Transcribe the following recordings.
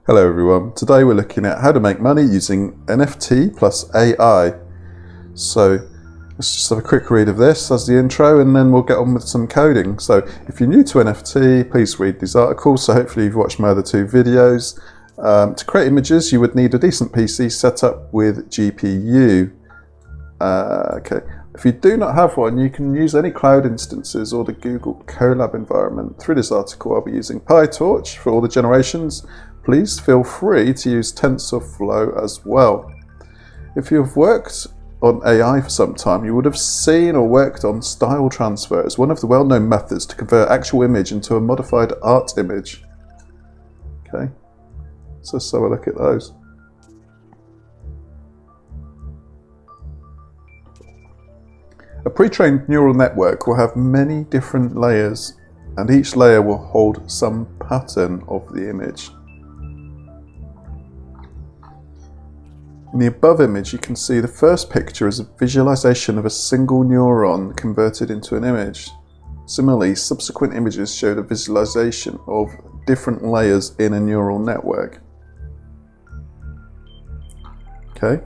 Hello everyone, today we're looking at how to make money using NFT plus AI. So let's just have a quick read of this as the intro and then we'll get on with some coding. So if you're new to NFT, please read these articles. So hopefully you've watched my other two videos. To create images you would need a decent PC set up with GPU. Okay. If you do not have one, you can use any cloud instances or the Google Colab environment. Through this article I'll be using PyTorch for all the generations. Please feel free to use TensorFlow as well. If you've worked on AI for some time, you would have seen or worked on style transfer as one of the well-known methods to convert actual image into a modified art image. Okay, so let's have a look at those. A pre-trained neural network will have many different layers, and each layer will hold some pattern of the image. In the above image, you can see the first picture is a visualization of a single neuron converted into an image. Similarly, subsequent images show the visualization of different layers in a neural network. Okay.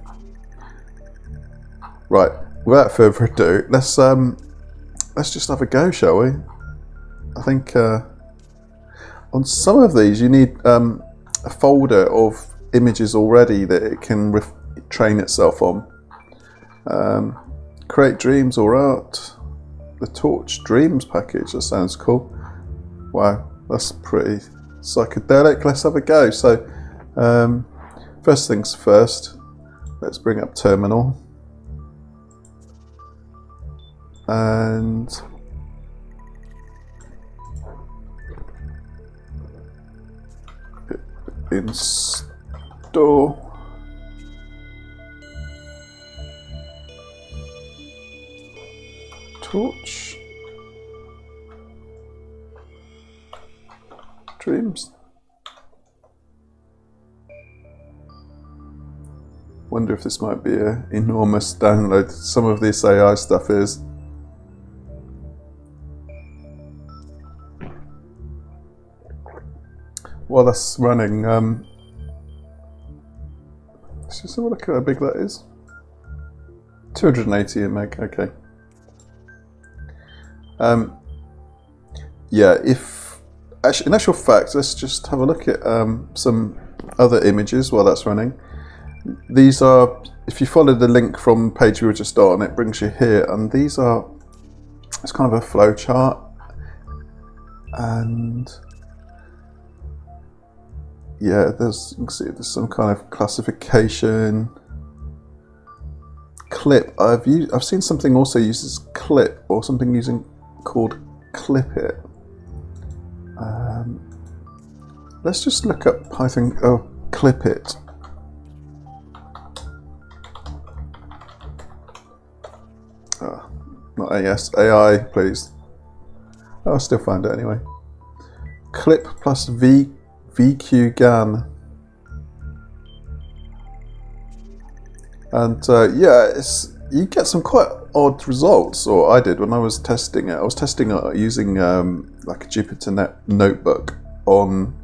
Right. Without further ado, let's just have a go, shall we? I think on some of these you need a folder of images already that it can train itself on. Create dreams or art. The Torch Dreams package, that sounds cool. Wow, that's pretty psychedelic. Let's have a go. So first things first, let's bring up terminal. And install Torch Dreams. Wonder if this might be an enormous download. Some of this AI stuff is. While that's running, let's just have a look at how big that is. 280 meg, okay. Yeah, in actual fact, let's just have a look at some other images while that's running. These are, if you follow the link from the page we were just on, it brings you here, and these are, it's kind of a flow chart, and yeah, you can see there's some kind of classification. Clip. I've seen something also uses clip or something called clip it. Let's just look up Python. Oh, clip it. Not AS. AI, please. I'll still find it anyway. Clip plus VQ GAN, and yeah, you get some quite odd results, or I did when I was testing it. I was testing it using like a Jupyter notebook on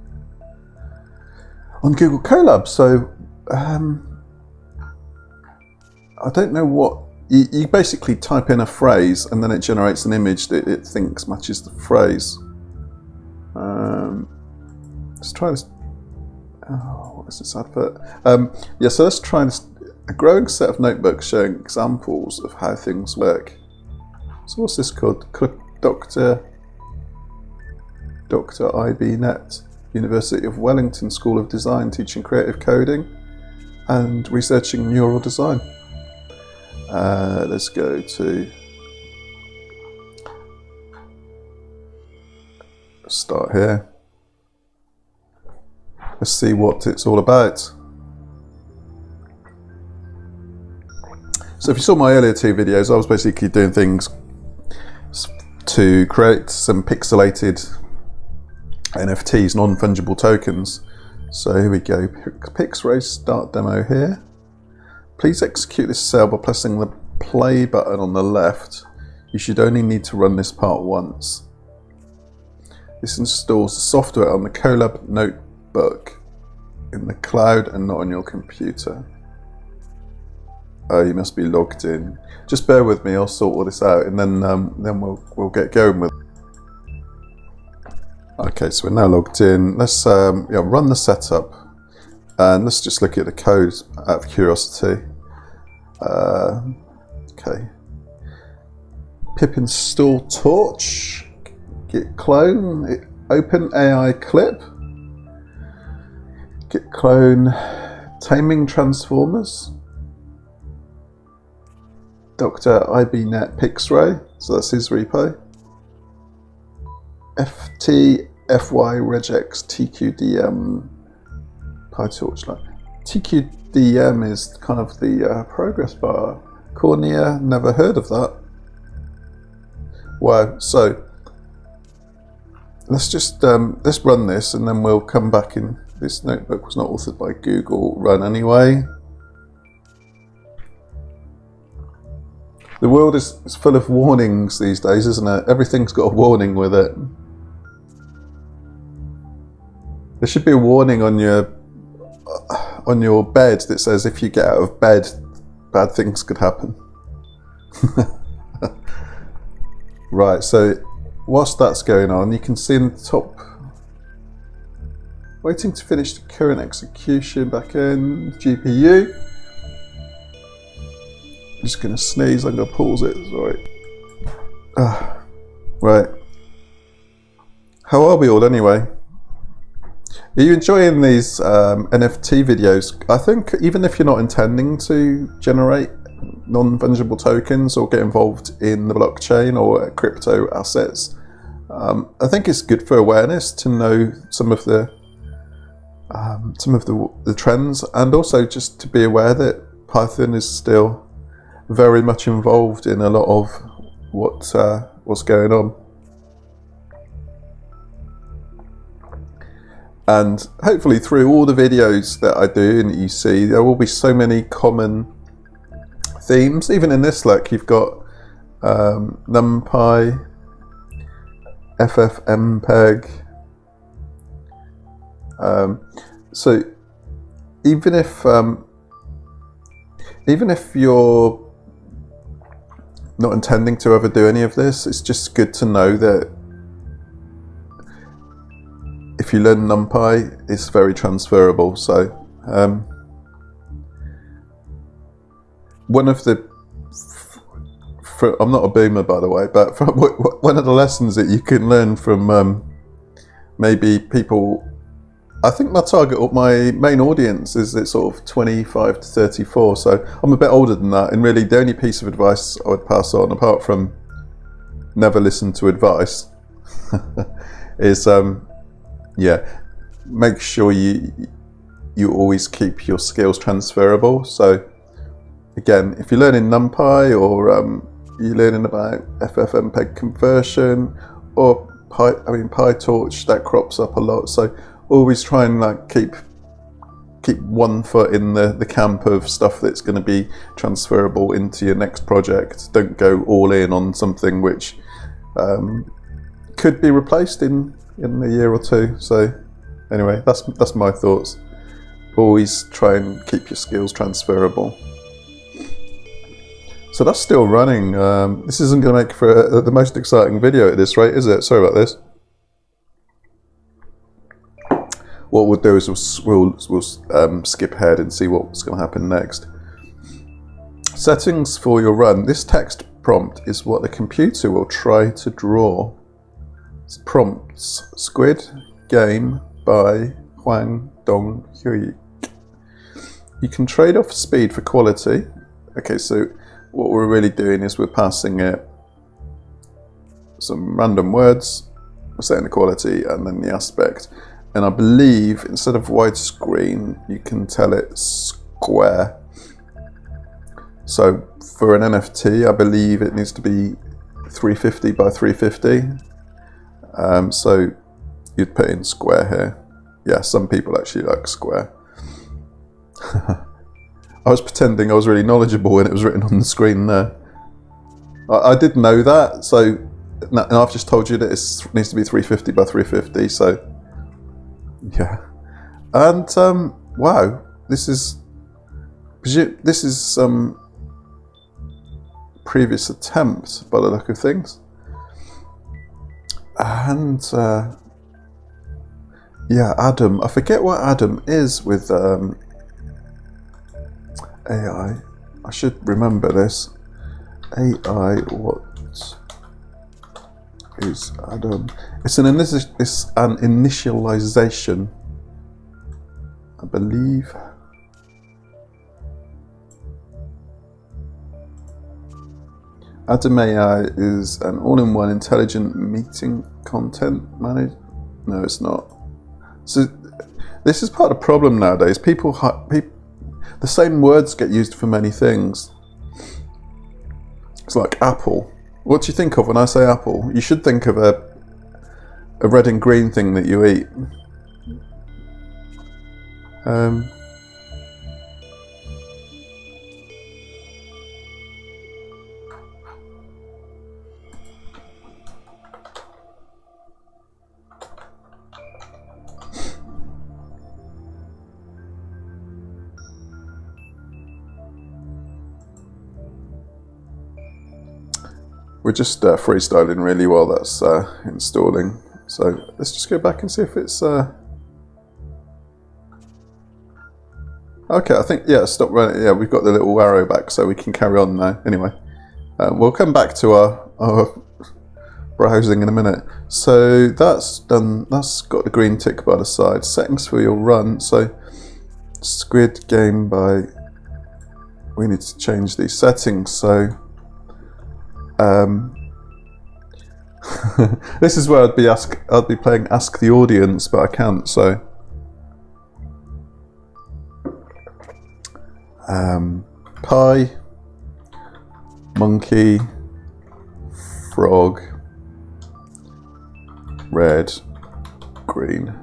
Google Colab. So I don't know what you basically type in a phrase and then it generates an image that it thinks matches the phrase. Let's try this. Oh, what is this advert? Yeah, so let's try this. A growing set of notebooks showing examples of how things work. So what's this called? Dr. IB Net, University of Wellington School of Design, teaching creative coding and researching neural design. Let's go to start here. Let's see what it's all about. So if you saw my earlier two videos, I was basically doing things to create some pixelated NFTs, non-fungible tokens. So here we go, Pixray start demo here. Please execute this cell by pressing the play button on the left. You should only need to run this part once. This installs the software on the Colab notebook in the cloud and not on your computer. Oh, you must be logged in. Just bear with me, I'll sort all this out, and then we'll get going with it. Okay, so we're now logged in. Let's run the setup, and let's just look at the code out of curiosity. Okay. Pip install torch, git clone, open AI clip, git clone taming transformers, Dr. IBnet Pixray, so that's his repo, FT FY regex TQDM PyTorch. TQDM is kind of the progress bar. Cornea, never heard of that. Wow, so let's just let's run this, and then we'll come back in. This notebook was not authored by Google. Run anyway. The world is full of warnings these days, isn't it? Everything's got a warning with it. There should be a warning on your bed that says if you get out of bed, bad things could happen. Right, so whilst that's going on, you can see in the top, waiting to finish the current execution back in GPU. I'm just going to sneeze, I'm going to pause it, sorry. Right. How are we all anyway? Are you enjoying these NFT videos? I think even if you're not intending to generate non-fungible tokens or get involved in the blockchain or crypto assets, I think it's good for awareness to know some of the trends, and also just to be aware that Python is still very much involved in a lot of what's going on. And hopefully through all the videos that I do and that you see, there will be so many common themes. Even in this, like, you've got NumPy, FFmpeg. So even if you're not intending to ever do any of this, it's just good to know that if you learn NumPy, it's very transferable. So one of the, I'm not a boomer by the way, but one of the lessons that you can learn from maybe people, I think my main audience is at sort of 25 to 34, so I'm a bit older than that, and really the only piece of advice I would pass on, apart from never listen to advice, is make sure you always keep your skills transferable. So again, if you're learning NumPy, or you're learning about FFmpeg conversion, or PyTorch, that crops up a lot. So always try and keep one foot in the camp of stuff that's going to be transferable into your next project. Don't go all in on something which could be replaced in a year or two. So anyway, that's my thoughts. Always try and keep your skills transferable. So that's still running. This isn't going to make for the most exciting video at this rate, is it? Sorry about this. What we'll do is we'll skip ahead and see what's going to happen next. Settings for your run. This text prompt is what the computer will try to draw. It's prompts: squid, game, by, Huang, Dong, Hui. You can trade off speed for quality. Okay, so what we're really doing is we're passing it some random words, we're setting the quality and then the aspect. And I believe instead of widescreen, you can tell it square. So for an NFT, I believe it needs to be 350 by 350. So you'd put in square here. Yeah, some people actually like square. I was pretending I was really knowledgeable when it was written on the screen there. I did know that, so now I've just told you that it needs to be 350 by 350, so yeah. And wow, this is some previous attempt by the look of things. And yeah, Adam. I forget what Adam is with AI. I should remember this. AI, what is Adam? It's an initialization, I believe. Adam AI is an all-in-one intelligent meeting content manager. No, it's not. So this is part of the problem nowadays. The same words get used for many things. It's like apple. What do you think of when I say apple? You should think of a red and green thing that you eat. We're just freestyling really while that's installing. So let's just go back and see if it's... Okay, I think, yeah, stop running. Yeah, we've got the little arrow back, so we can carry on now. Anyway, we'll come back to our browsing in a minute. So that's done. That's got the green tick by the side. Settings for your run. So Squid Game by... We need to change these settings. So this is where I'd be playing Ask the Audience, but I can't. So pie, monkey, frog, red, green.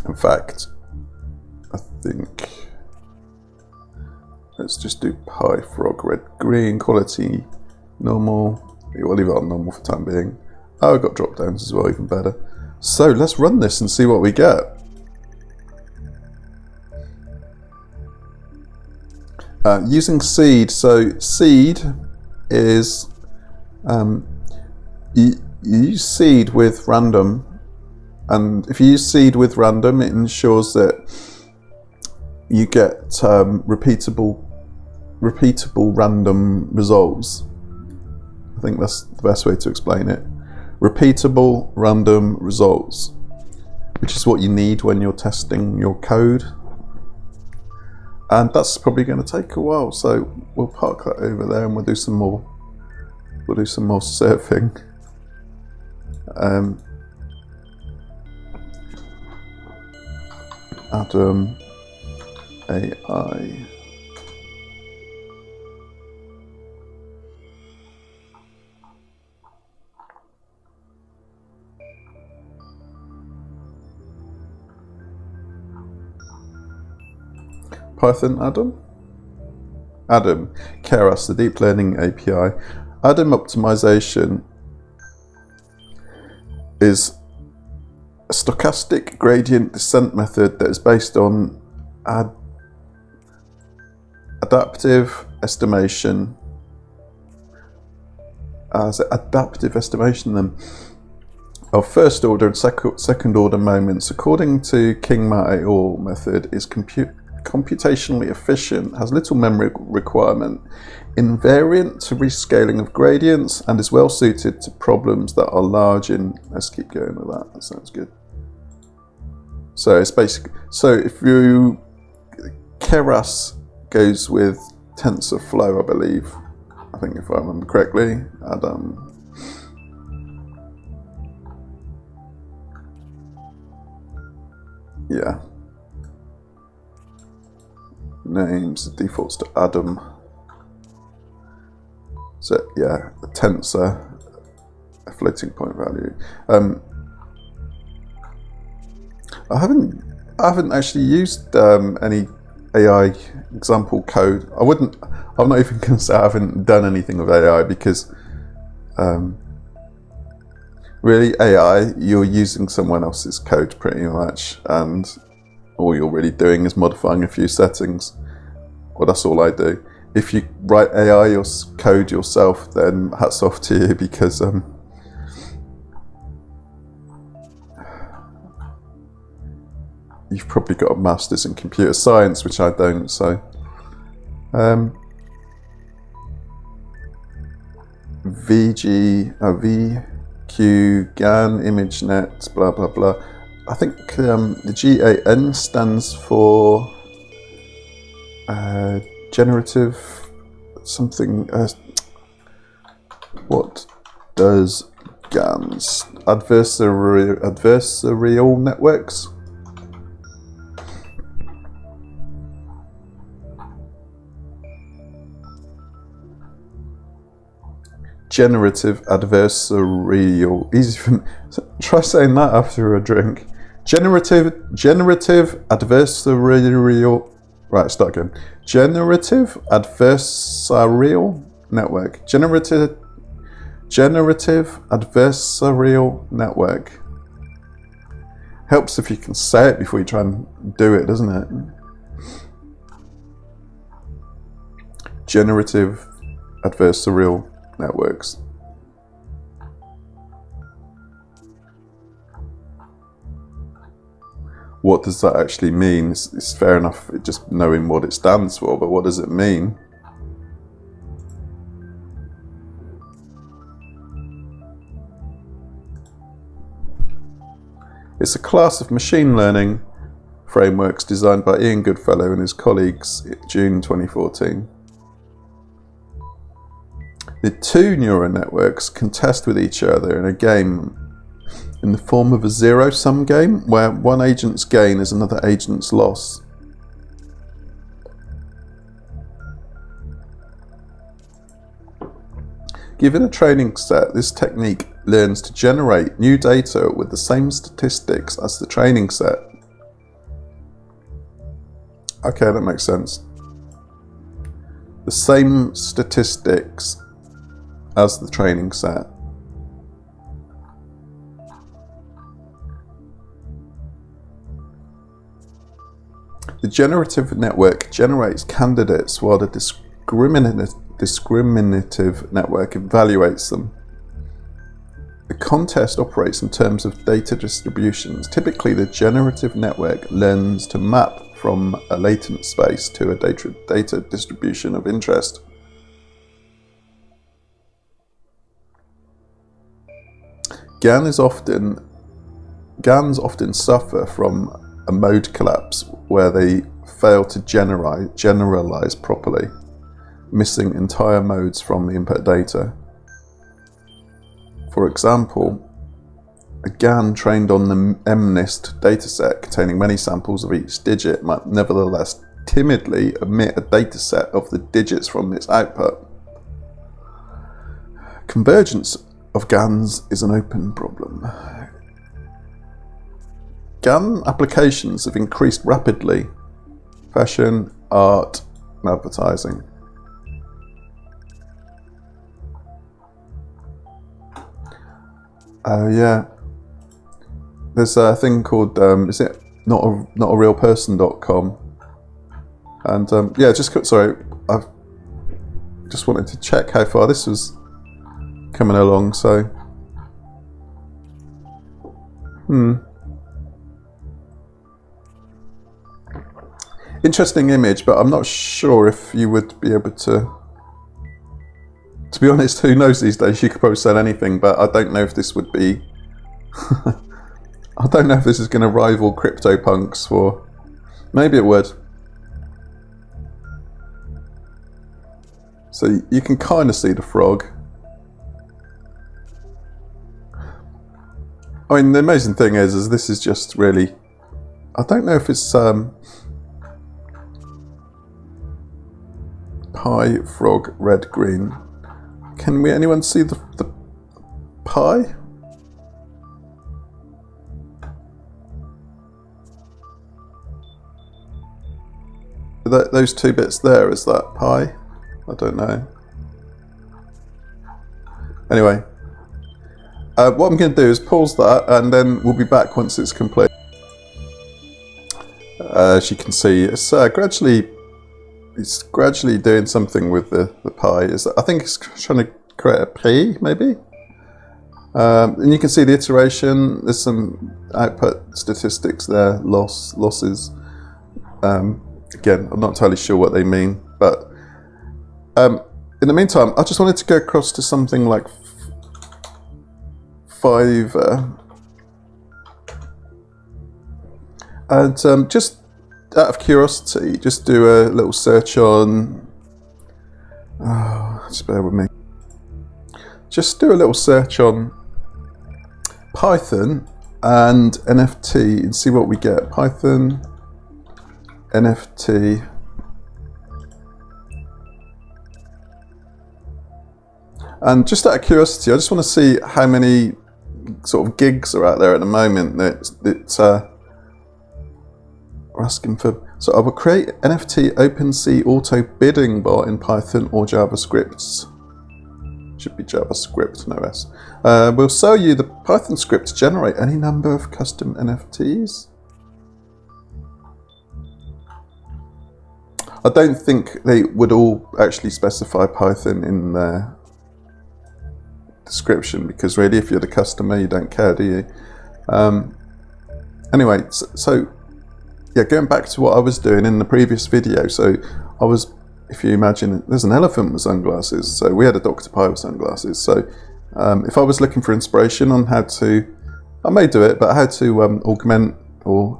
In fact, I think let's just do pie, frog, red, green, quality, normal. We'll leave it on normal for the time being. Oh, I've got drop downs as well, even better. So let's run this and see what we get. Using seed. So seed is you use seed with random, and if you use seed with random, it ensures that you get repeatable random results. I think that's the best way to explain it. Repeatable random results, which is what you need when you're testing your code. And that's probably going to take a while, so we'll park that over there and we'll do some more surfing. Adam AI. Python Adam, Keras, the deep learning API. Adam optimization is a stochastic gradient descent method that is based on adaptive estimation. Adaptive estimation then of first order and second order moments, according to King-Ma et al. Method, is computationally efficient, has little memory requirement, invariant to rescaling of gradients, and is well suited to problems that are large in... Let's keep going with that. That sounds good. So it's basic. So if you... Keras goes with TensorFlow, I believe. I think if I remember correctly. Adam. Yeah. Names, defaults to Adam. So yeah, a tensor, a floating point value. I haven't actually used any AI example code. I'm not even going to say I haven't done anything with AI, because really AI, you're using someone else's code pretty much, and all you're really doing is modifying a few settings. Well, that's all I do. If you write AI or code yourself, then hats off to you, because you've probably got a master's in computer science, which I don't. So VQ GAN ImageNet blah blah blah. I think the GAN stands for generative something. What does GANs? Adversarial networks. Generative adversarial. Easy for me. Try saying that after a drink. Generative adversarial. Right, start again. Generative adversarial network. Generative adversarial network. Helps if you can say it before you try and do it, doesn't it? Generative adversarial networks. What does that actually mean? It's fair enough just knowing what it stands for, but what does it mean? It's a class of machine learning frameworks designed by Ian Goodfellow and his colleagues in June 2014. The two neural networks contest with each other in a game in the form of a zero-sum game where one agent's gain is another agent's loss. Given a training set, this technique learns to generate new data with the same statistics as the training set. Okay, that makes sense. The same statistics as the training set. The generative network generates candidates while the discriminative network evaluates them. The contest operates in terms of data distributions. Typically, the generative network learns to map from a latent space to a data distribution of interest. GANs often suffer from a mode collapse where they fail to generalize properly, missing entire modes from the input data. For example, a GAN trained on the MNIST dataset containing many samples of each digit might nevertheless timidly omit a dataset of the digits from its output. Convergence of GANs is an open problem. GAN applications have increased rapidly. Fashion, art, and advertising. Yeah. There's a thing called, is it notarealperson.com? And yeah, sorry, I've just wanted to check how far this was coming along, so. Interesting image, but I'm not sure if you would be able to be honest, who knows these days, you could probably sell anything, but I don't know if this would be, I don't know if this is going to rival CryptoPunks for, maybe it would. So you can kind of see the frog. I mean, the amazing thing is this is just really, I don't know if it's pie, frog, red, green. Can anyone see the pie? Those two bits there, is that pie? I don't know. Anyway, what I'm going to do is pause that and then we'll be back once it's complete. As you can see, it's gradually doing something with the pi. I think it's trying to create a P, maybe. And you can see the iteration. There's some output statistics there, losses. Again, I'm not entirely sure what they mean, but in the meantime, I just wanted to go across to something like Fiverr, and just out of curiosity, just do a little search on. Just bear with me. Just do a little search on Python and NFT and see what we get. Python NFT. And just out of curiosity, I just want to see how many sort of gigs are out there at the moment that we're asking for. So I will create NFT Opensea auto bidding bot in Python or JavaScript. Should be JavaScript, no S. We'll sell you the Python script to generate any number of custom NFTs. I don't think they would all actually specify Python in their description, because really, if you're the customer, you don't care, do you? Anyway, so yeah, going back to what I was doing in the previous video. So I was, if you imagine, there's an elephant with sunglasses. So we had a Dr. Pi with sunglasses. So if I was looking for inspiration on how to, I may do it, but how to augment or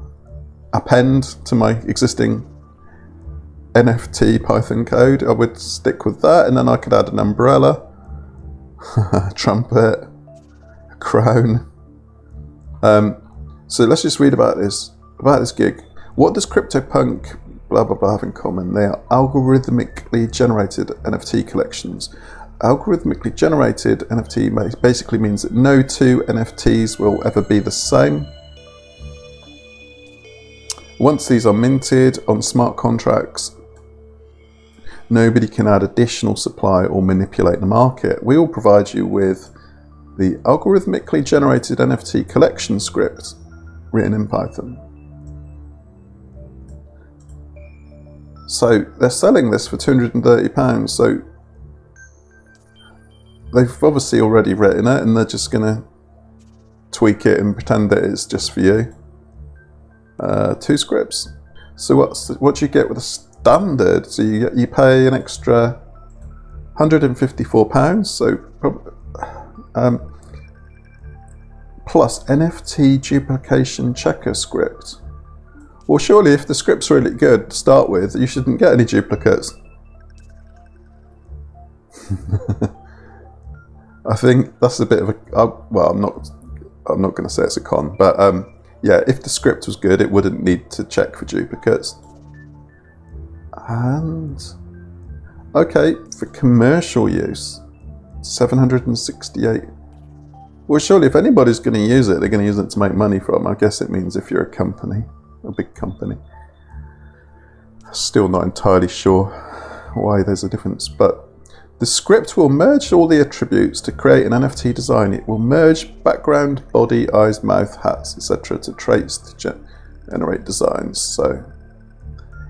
append to my existing NFT Python code, I would stick with that, and then I could add an umbrella, a trumpet, a crown. So let's just read about this gig. What does CryptoPunk blah blah blah have in common? They are algorithmically generated NFT collections. Algorithmically generated NFT basically means that no two NFTs will ever be the same. Once these are minted on smart contracts, nobody can add additional supply or manipulate the market. We will provide you with the algorithmically generated NFT collection script written in Python. So they're selling this for £230. So they've obviously already written it, and they're just going to tweak it and pretend that it's just for you. 2 scripts. So what do you get with a standard? So you pay an extra £154. So plus NFT duplication checker script. Well, surely if the script's really good to start with, you shouldn't get any duplicates. I think that's a bit of a, well, I'm not going to say it's a con, but yeah, if the script was good, it wouldn't need to check for duplicates. And okay, for commercial use, 768. Well, surely if anybody's going to use it, they're going to use it to make money from. I guess it means if you're a company, a big company. Still not entirely sure why there's a difference, but the script will merge all the attributes to create an NFT design. It will merge background, body, eyes, mouth, hats, etc. to traits to generate designs. So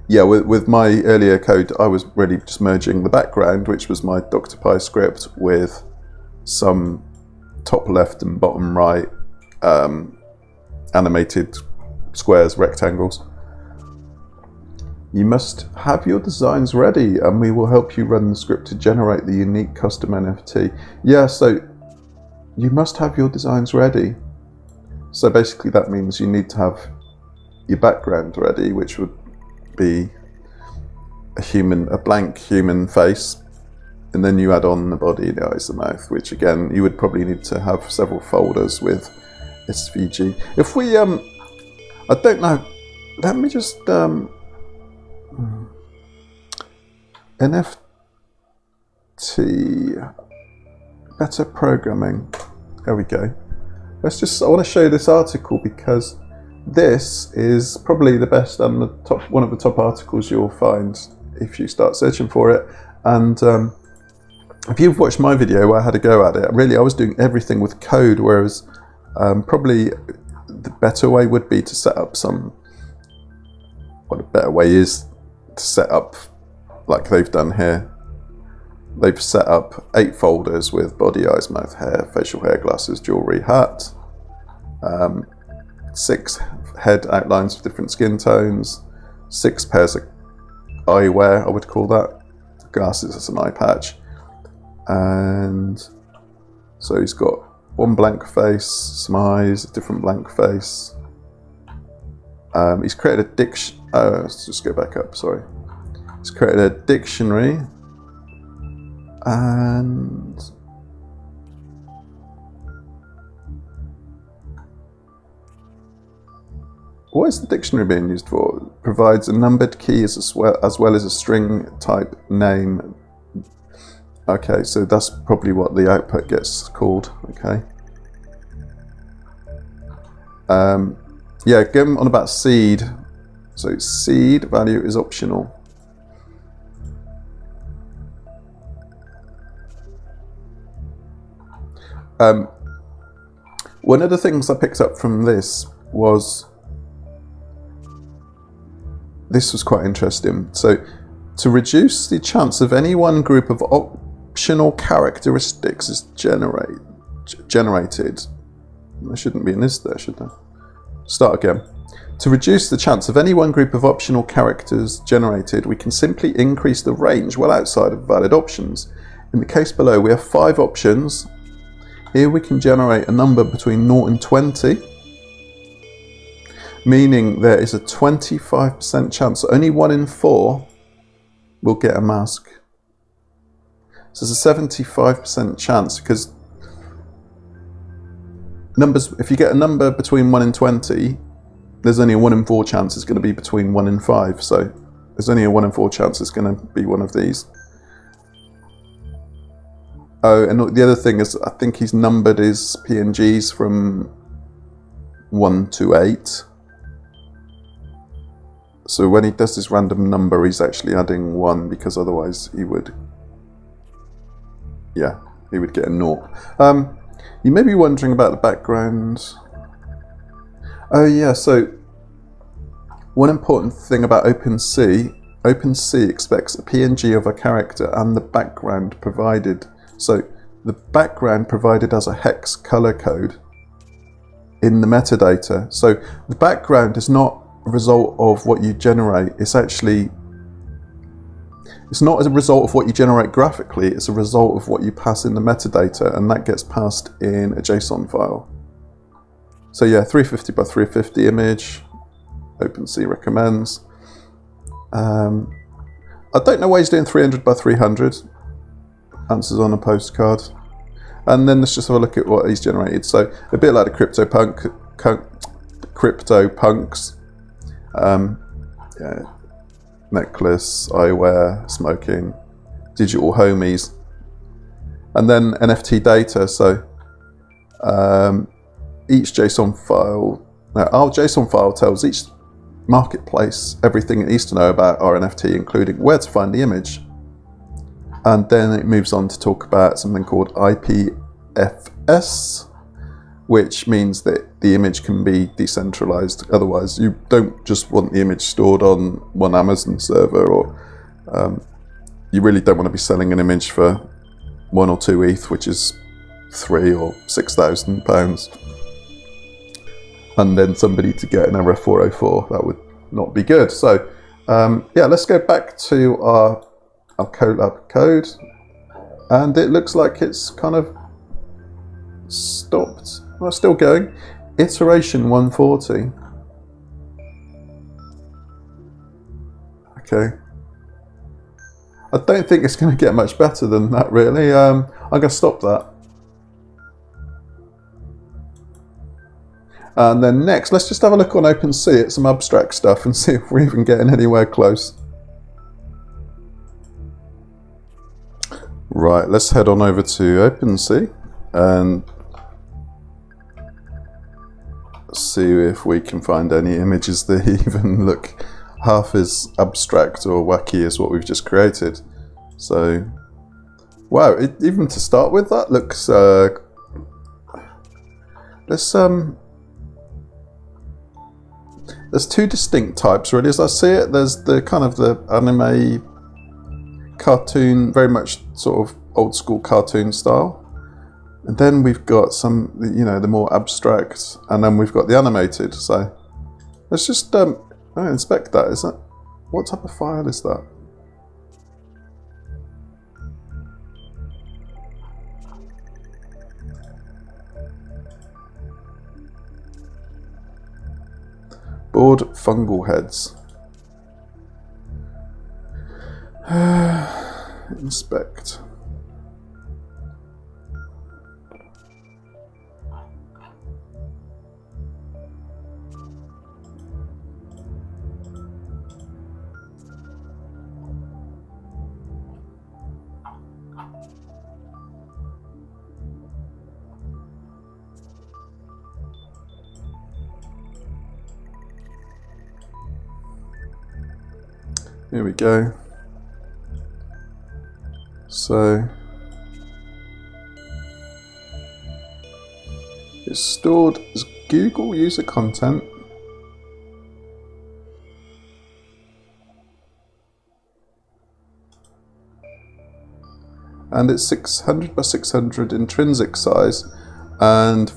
yeah, with my earlier code, I was really just merging the background, which was my Dr. Pi script, with some top left and bottom right animated squares, rectangles. You must have your designs ready, and we will help you run the script to generate the unique custom NFT. Yeah, so you must have your designs ready. So basically that means you need to have your background ready, which would be a blank human face, and then you add on the body, the eyes, the mouth, which again, you would probably need to have several folders with SVG. If we, I don't know, let me just, NFT, better programming, there we go. I want to show you this article, because this is probably the best and one of the top articles you'll find if you start searching for it. And if you've watched my video where I had a go at it, really I was doing everything with code, whereas probably the better way would be to set up some what a better way is to set up, like they've done here. They've set up 8 folders with body, eyes, mouth, hair, facial hair, glasses, jewelry, hat. 6 head outlines with different skin tones. 6 pairs of eyewear, I would call that. Glasses as an eye patch. And so he's got one blank face, some eyes, a different blank face. He's created a let's just go back up, sorry. He's created a dictionary. And what is the dictionary being used for? It provides a numbered key as well as a string type name. Okay, so that's probably what the output gets called. Okay. Yeah, going on about seed. So seed value is optional. One of the things I picked up from this was quite interesting. So to reduce the chance of any one group of optional characteristics is generated. There shouldn't be an is there, should there? Start again. To reduce the chance of any one group of optional characters generated, we can simply increase the range well outside of valid options. In the case below, we have 5 options. Here we can generate a number between 0 and 20, meaning there is a 25% chance that only 1 in 4 will get a mask. So there's a 75% chance, because numbers, if you get a number between 1 and 20, there's only a 1 in 4 chance it's going to be between 1 and 5. So there's only a 1 in 4 chance it's going to be one of these. Oh, and the other thing is, I think he's numbered his PNGs from 1 to 8. So when he does this random number, he's actually adding 1, because otherwise he would, yeah, he would get a 0. You may be wondering about the background. Oh yeah, so one important thing about Opensea expects a PNG of a character and the background provided. So the background provided as a hex color code in the metadata. So the background is not a result of what you generate. It's not as a result of what you generate graphically, it's a result of what you pass in the metadata, and that gets passed in a JSON file. So yeah, 350 by 350 image, Opensea recommends. I don't know why he's doing 300 by 300. Answers on a postcard. And then let's just have a look at what he's generated. So a bit like the CryptoPunks. Yeah, necklace, eyewear, smoking, digital homies, and then NFT data. So each JSON file, now our JSON file tells each marketplace everything it needs to know about our NFT, including where to find the image. And then it moves on to talk about something called IPFS, which means that the image can be decentralized. Otherwise, you don't just want the image stored on one Amazon server, or you really don't want to be selling an image for 1 or 2 ETH, which is £3,000 or £6,000, and then somebody to get an error 404. That would not be good. So yeah, let's go back to our colab code, and it looks like it's kind of stopped. Well, still going. Iteration 140. Okay. I don't think it's going to get much better than that, really. I'm going to stop that. And then next, let's just have a look on Opensea at some abstract stuff and see if we're even getting anywhere close. Right, let's head on over to Opensea and see if we can find any images that even look half as abstract or wacky as what we've just created. So, wow, even to start with, that looks, there's two distinct types really as I see it. There's the kind of the anime cartoon, very much sort of old school cartoon style, and then we've got some, you know, the more abstract, and then we've got the animated. So let's just inspect that. Is that, what type of file is that? Board fungal heads. Inspect. Here we go. So it's stored as Google user content. And it's 600 by 600 intrinsic size and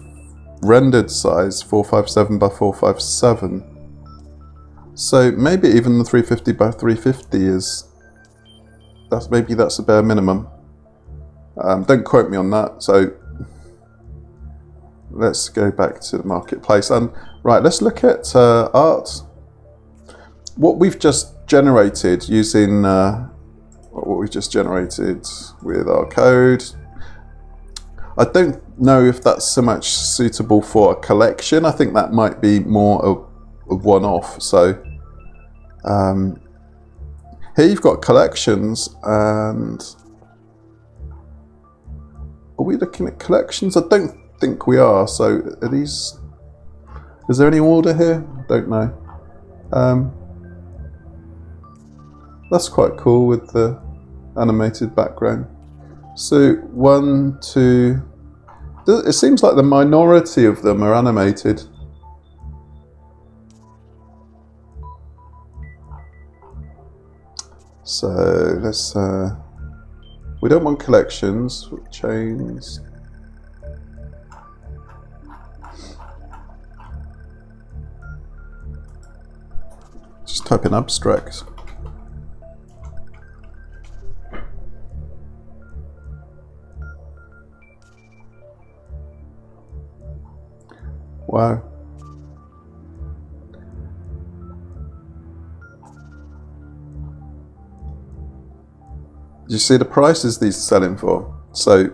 rendered size 457 by 457. So maybe even the 350 by 350 is, maybe that's a bare minimum. Don't quote me on that. So let's go back to the marketplace and right, let's look at art. What we've just generated using what we've just generated with our code. I don't know if that's so much suitable for a collection. I think that might be more a one-off. So here you've got collections, and are we looking at collections? I don't think we are. So are these, is there any order here? I don't know. That's quite cool with the animated background. So 1, 2, it seems like the minority of them are animated. So let's, we don't want collections, chains. Just type in abstract. Wow. You see the prices these are selling for. So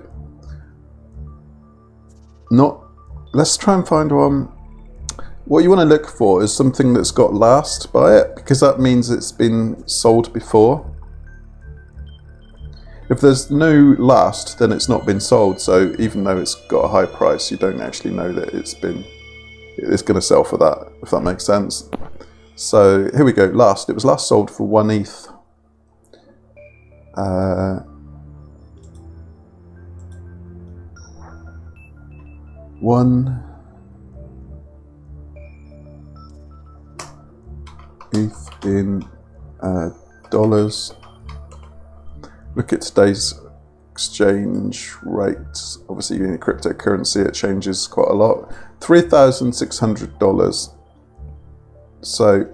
let's try and find one. What you want to look for is something that's got last by it, because that means it's been sold before. If there's no last, then it's not been sold. So even though it's got a high price, you don't actually know that it's going to sell for that, if that makes sense. So here we go, last. It was last sold for 1 ETH. One ETH in dollars. Look at today's exchange rate. Obviously, in cryptocurrency, it changes quite a lot. $3,600. So,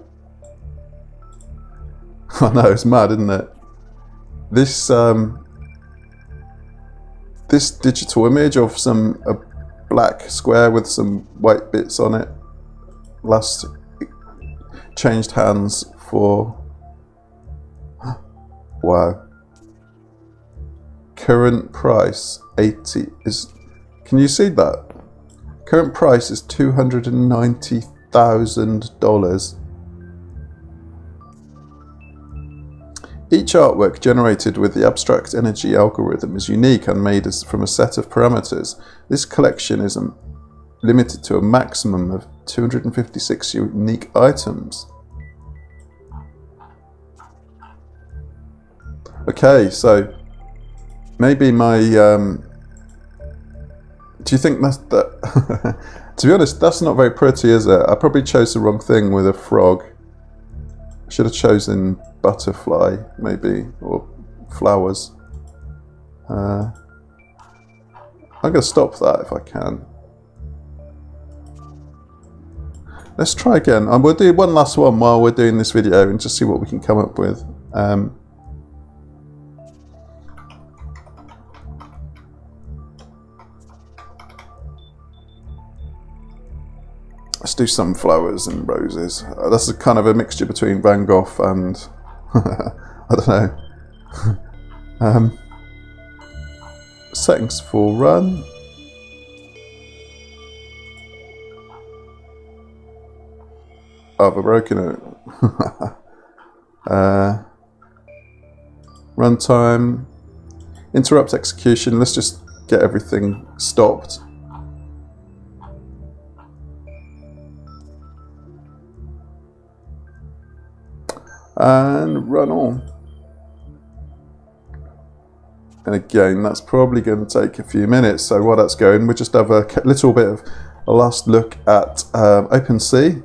I know, it's mad, isn't it? This this digital image of a black square with some white bits on it last changed hands for, wow. Current price 80 is, can you see that? Current price is $290,000. Each artwork generated with the abstract energy algorithm is unique and made from a set of parameters. This collection is limited to a maximum of 256 unique items. Okay, so maybe my, do you think that To be honest, that's not very pretty, is it? I probably chose the wrong thing with a frog. I should have chosen butterfly, maybe, or flowers. I'm going to stop that if I can. Let's try again. We'll do one last one while we're doing this video and just see what we can come up with. Let's do sunflowers and roses. That's a kind of a mixture between Van Gogh and I don't know. Settings for run. Oh, I've broken it. Runtime. Interrupt execution. Let's just get everything stopped. And run on. And again, that's probably going to take a few minutes. So while that's going, we'll just have a little bit of a last look at Opensea,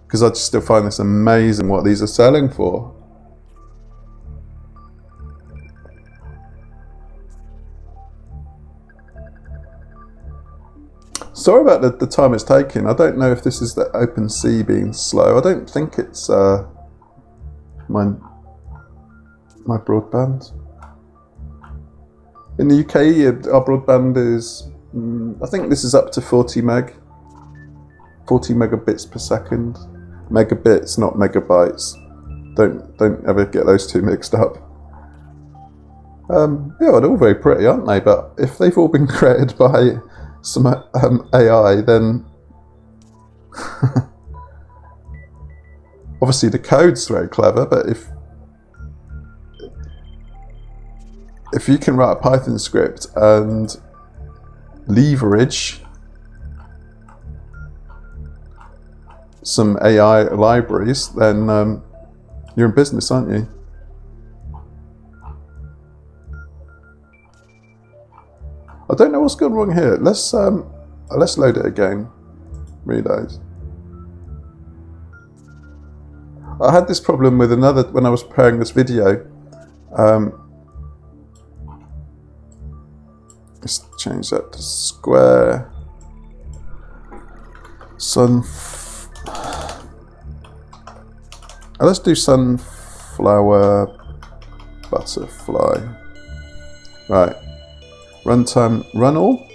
because I just still find this amazing what these are selling for. Sorry about the time it's taking. I don't know if this is the Opensea being slow. I don't think it's my broadband. In the UK, our broadband is, I think this is up to 40 megabits per second. Megabits, not megabytes. Don't ever get those two mixed up. Yeah, they're all very pretty, aren't they? But if they've all been created by some AI, then obviously the code's very clever, but if you can write a Python script and leverage some AI libraries, then you're in business, aren't you? I don't know what's gone wrong here. Let's load it again. Reload. I had this problem with another when I was preparing this video. Let's change that to square. Let's do sunflower butterfly. Right. Runtime, run all?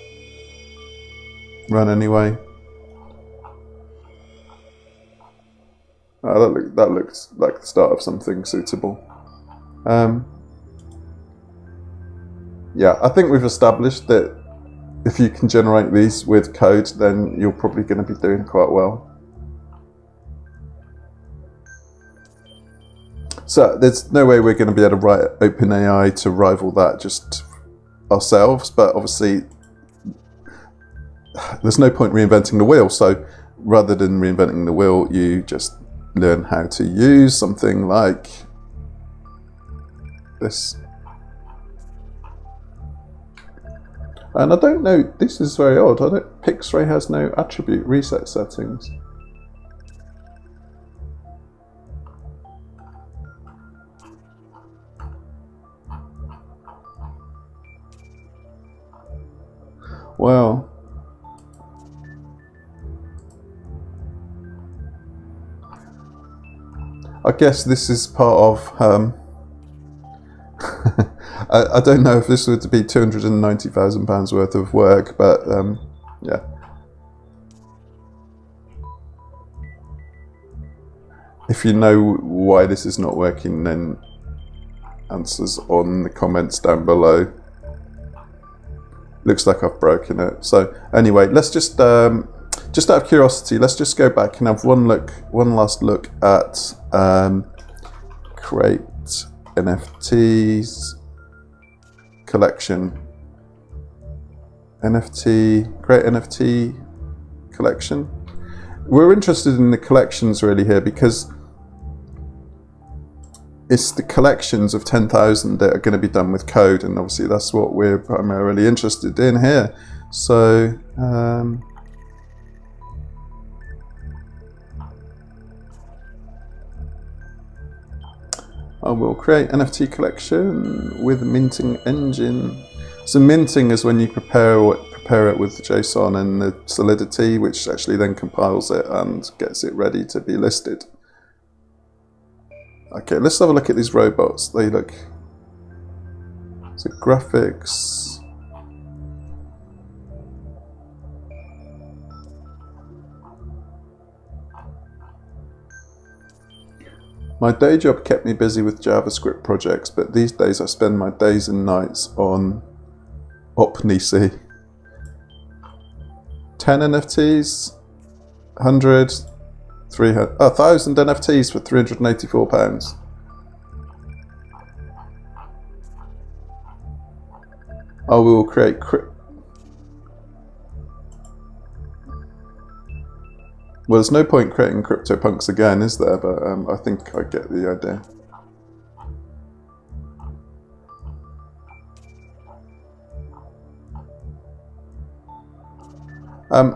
Run anyway. Oh, that looks like the start of something suitable. Yeah, I think we've established that if you can generate these with code, then you're probably going to be doing quite well. So there's no way we're going to be able to write OpenAI to rival that just ourselves, but obviously there's no point reinventing the wheel. So rather than reinventing the wheel, you just learn how to use something like this. And I don't know, this is very odd. Pixray has no attribute reset settings. Well, I guess this is part of I don't know if this would be £290,000 worth of work, but yeah. If you know why this is not working, then answers on the comments down below. Looks like I've broken it. So anyway, let's just out of curiosity, let's just go back and have one last look at create NFTs collection. Create NFT collection. We're interested in the collections really here because it's the collections of 10,000 that are going to be done with code, and obviously that's what we're primarily interested in here. So I will create NFT collection with minting engine. So minting is when you prepare it with JSON and the solidity, which actually then compiles it and gets it ready to be listed. Okay, let's have a look at these robots. They look, so graphics. My day job kept me busy with JavaScript projects, but these days I spend my days and nights on Opensea. 10 NFTs, 100, 300, 1,000 NFTs for £384. I will create well, there's no point creating CryptoPunks again, is there? But I think I get the idea.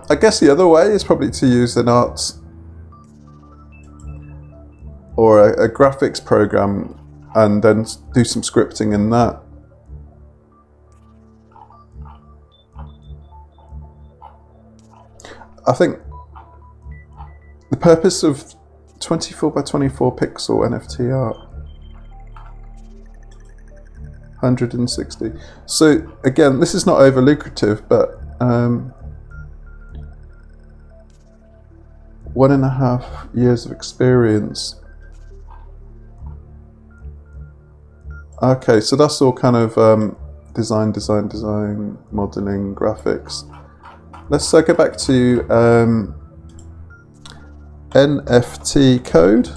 I guess the other way is probably to use an art or a graphics program and then do some scripting in that. I think the purpose of 24 by 24 pixel NFT art, 160. So again, this is not over lucrative, but 1.5 years of experience. Okay, so that's all kind of design, modeling, graphics. Let's go back to NFT code.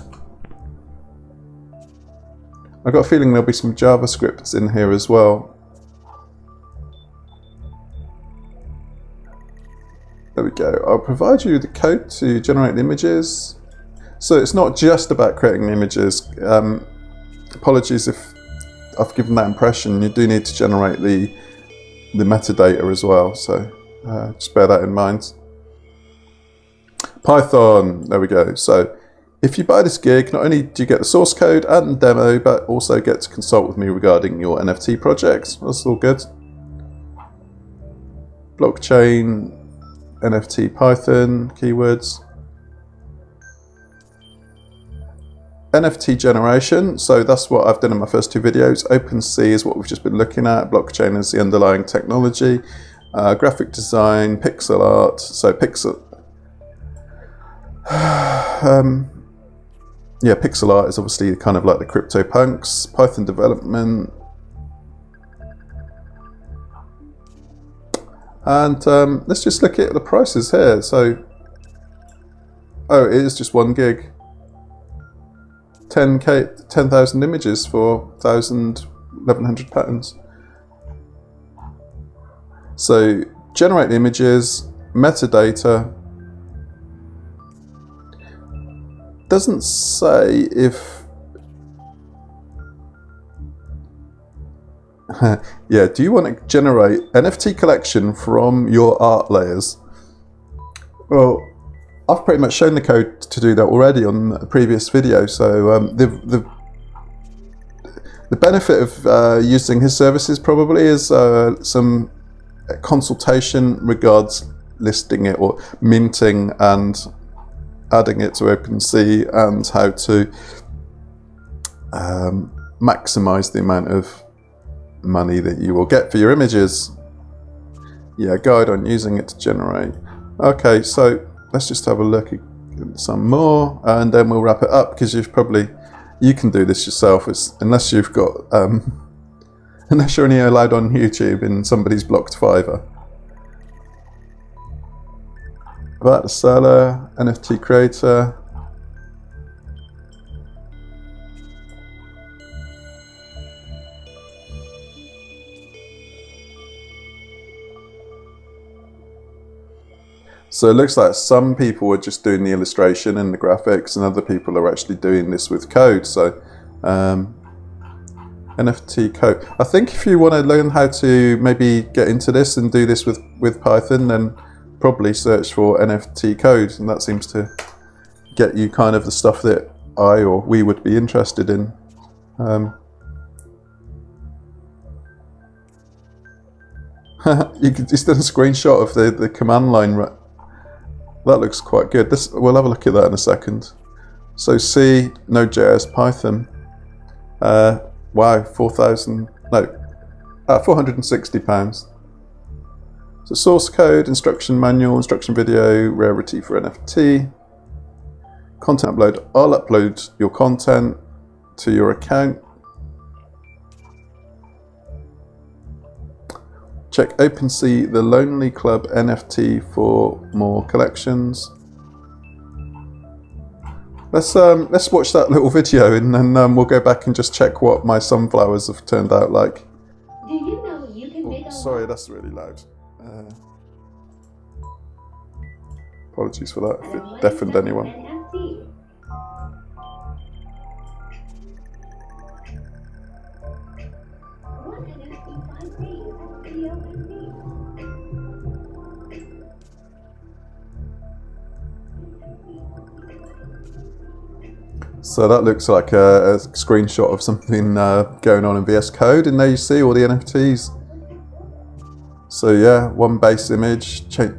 I've got a feeling there'll be some JavaScript in here as well. There we go. I'll provide you the code to generate the images. So it's not just about creating images. Apologies if I've given that impression. You do need to generate the metadata as well. So just bear that in mind. Python, there we go. So if you buy this gig, not only do you get the source code and the demo, but also get to consult with me regarding your NFT projects. That's all good. Blockchain, NFT, Python, keywords. NFT generation, so that's what I've done in my first 2 videos. Opensea is what we've just been looking at. Blockchain is the underlying technology. Graphic design, pixel art, so pixel... yeah, pixel art is obviously kind of like the CryptoPunks. Python development. And let's just look at the prices here. So, oh, it is just 1 gig. 10,000 images for 1,100 patterns. So generate the images, metadata. Doesn't say if yeah, do you want to generate NFT collection from your art layers? Well, I've pretty much shown the code to do that already on a previous video. So the benefit of using his services probably is some consultation regards listing it or minting and adding it to Opensea and how to maximize the amount of money that you will get for your images. Yeah, guide on using it to generate. Okay, so let's just have a look at some more and then we'll wrap it up, because you can do this yourself, unless you've got unless you're only allowed on YouTube and somebody's blocked Fiverr. About the seller, NFT creator. So it looks like some people are just doing the illustration and the graphics, and other people are actually doing this with code. So NFT code. I think if you want to learn how to maybe get into this and do this with Python, then probably search for NFT code, and that seems to get you kind of the stuff that I or we would be interested in. You can just done a screenshot of the command line. That looks quite good. We'll have a look at that in a second. So C, Node.js, Python. Wow, £460. So source code, instruction manual, instruction video, rarity for NFT. Content upload. I'll upload your content to your account. Check Opensea the Lonely Club NFT for more collections. Let's watch that little video and then we'll go back and just check what my sunflowers have turned out like. Do you know you can make a sorry, that's really loud. Apologies for that if it deafened anyone. NFT? What NFT can be at the Opensea? So that looks like a screenshot of something going on in VS Code, and there you see all the NFTs. So yeah, one base image. Check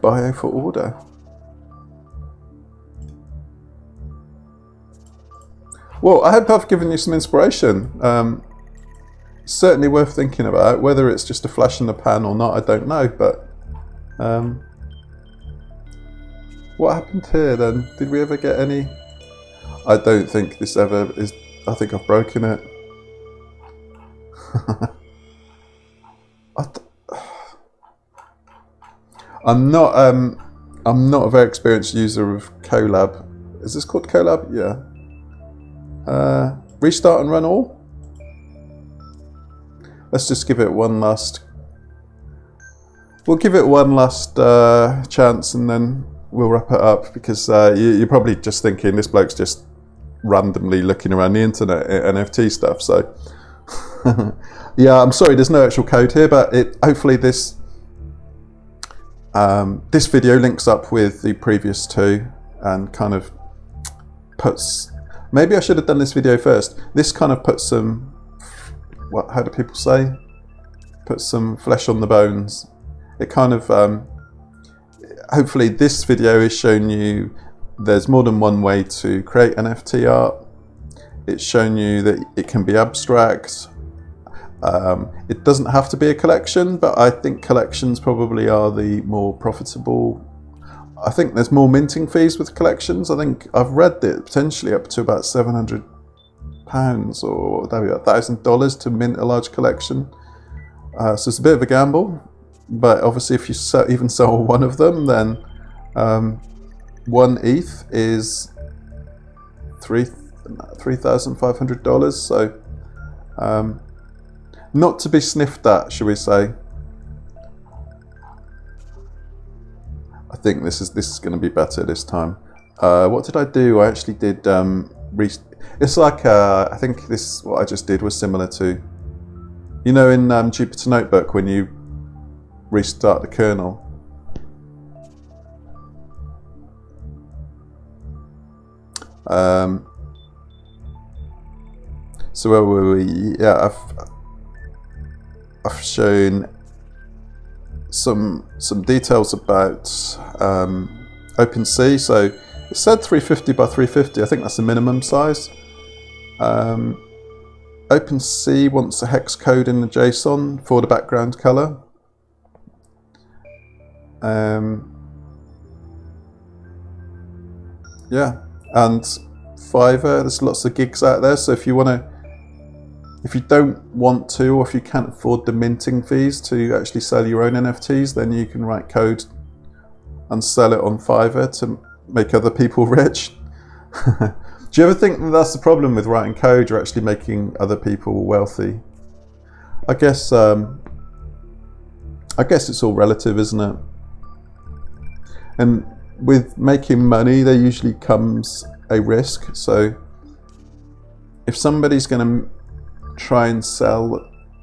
bio for order. Well, I hope I've given you some inspiration. Certainly worth thinking about. Whether it's just a flash in the pan or not, I don't know, but what happened here then? Did we ever get any? I don't think this ever is. I think I've broken it. I'm not a very experienced user of Colab. Is this called Colab? Yeah. Restart and run all. Let's just give it one last. We'll give it one last chance, and then we'll wrap it up, because you're probably just thinking this bloke's just randomly looking around the internet at NFT stuff. So yeah, I'm sorry, there's no actual code here, but hopefully this this video links up with the previous two and kind of puts. Maybe I should have done this video first. This kind of puts some. How do people say? Put some flesh on the bones. It kind of. Hopefully this video is showing you there's more than one way to create NFT art. It's shown you that it can be abstract. It doesn't have to be a collection, but I think collections probably are the more profitable. I think there's more minting fees with collections. I think I've read that potentially up to about £700 or $1,000 to mint a large collection. So it's a bit of a gamble. But obviously, if you even sell one of them, then 1 ETH is $3,500. So not to be sniffed at, shall we say? I think this is going to be better this time. What did I do? I actually did. It's like I think this what I just did was similar to, you know, in Jupyter Notebook when you restart the kernel. So where were we? Yeah, I've shown some details about Opensea. So it said 350 by 350. I think that's the minimum size. Opensea wants a hex code in the JSON for the background color. Yeah, and Fiverr, there's lots of gigs out there. So if you don't want to, or if you can't afford the minting fees to actually sell your own NFTs, then you can write code and sell it on Fiverr to make other people rich. Do you ever think that that's the problem with writing code? You're actually making other people wealthy. I guess it's all relative, isn't it? And with making money, there usually comes a risk. So if somebody's going to try and sell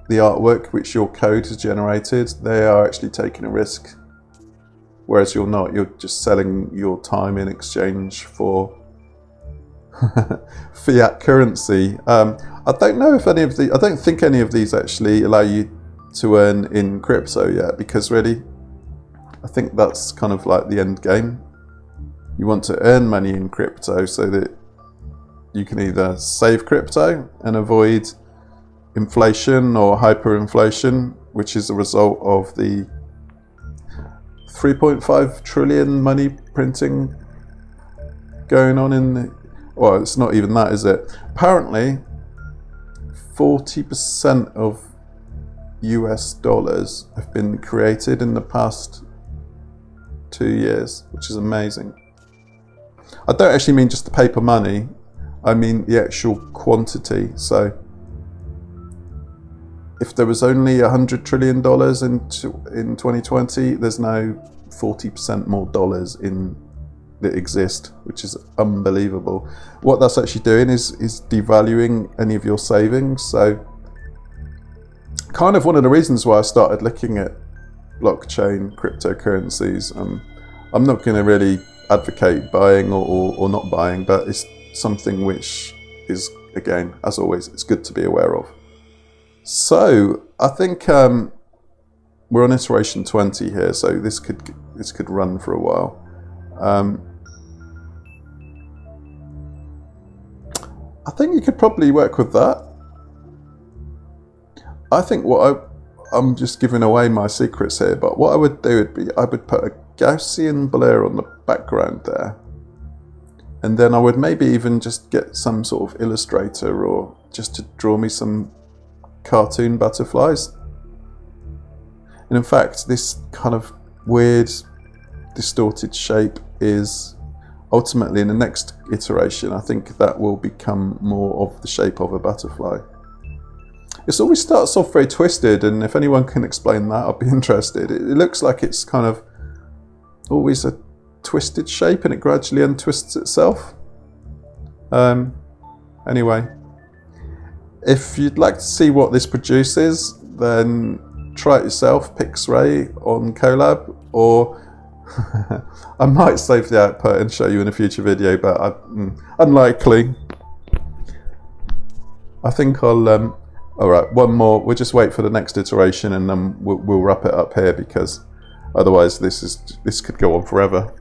the artwork which your code has generated, they are actually taking a risk. Whereas you're not. You're just selling your time in exchange for fiat currency. I don't know if I don't think any of these actually allow you to earn in crypto yet, because really, I think that's kind of like the end game. You want to earn money in crypto so that you can either save crypto and avoid inflation or hyperinflation, which is a result of the 3.5 trillion money printing going on in the, well, it's not even that, is it? Apparently 40% of US dollars have been created in the past 2 years, which is amazing. I don't actually mean just the paper money, I mean the actual quantity. So if there was only $100 trillion in 2020, there's now 40% more dollars that exist, which is unbelievable. What that's actually doing is devaluing any of your savings. So kind of one of the reasons why I started looking at blockchain cryptocurrencies. I'm not going to really advocate buying or not buying, but it's something which is, again, as always, it's good to be aware of. So I think we're on iteration 20 here, so this could run for a while. I think you could probably work with that. I think I'm just giving away my secrets here, but what I would do would be I would put a Gaussian blur on the background there, and then I would maybe even just get some sort of illustrator or just to draw me some cartoon butterflies. And in fact, this kind of weird distorted shape is ultimately in the next iteration, I think that will become more of the shape of a butterfly. It always starts off very twisted, and if anyone can explain that, I'd be interested. It looks like it's kind of always a twisted shape and it gradually untwists itself. Anyway, if you'd like to see what this produces, then try it yourself, Pixray on Colab, or I might save the output and show you in a future video, but unlikely. I think I'll, all right, one more. We'll just wait for the next iteration and then we'll wrap it up here, because otherwise this could go on forever.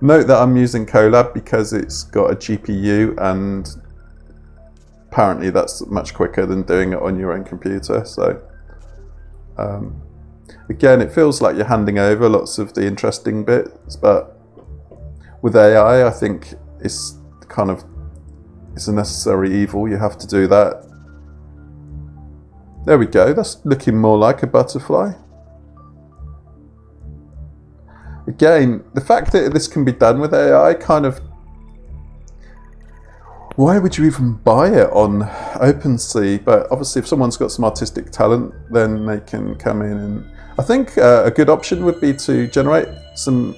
Note that I'm using Colab because it's got a GPU, and apparently that's much quicker than doing it on your own computer. So again, it feels like you're handing over lots of the interesting bits, but with AI, I think it's a necessary evil. You have to do that. There we go. That's looking more like a butterfly. Again, the fact that this can be done with AI why would you even buy it on Opensea? But obviously if someone's got some artistic talent, then they can come in, and I think a good option would be to generate some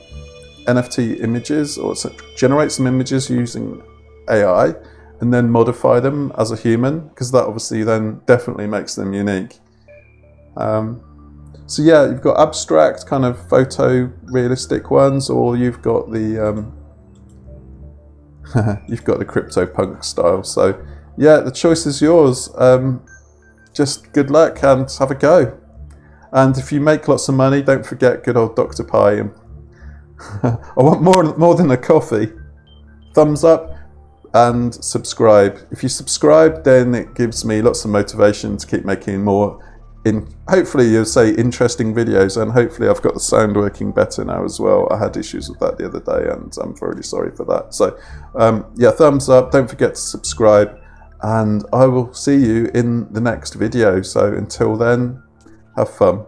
NFT images, or generate some images using AI and then modify them as a human, because that obviously then definitely makes them unique. So yeah, you've got abstract kind of photo realistic ones, or you've got the you've got the CryptoPunk style. So yeah, the choice is yours. Just good luck and have a go. And if you make lots of money, don't forget good old Dr. Pi. And I want more than a coffee. Thumbs up and subscribe. If you subscribe, then it gives me lots of motivation to keep making more. Hopefully you'll say interesting videos, and hopefully I've got the sound working better now as well. I had issues with that the other day, and I'm very sorry for that. So yeah, thumbs up, don't forget to subscribe, and I will see you in the next video. So until then, have fun.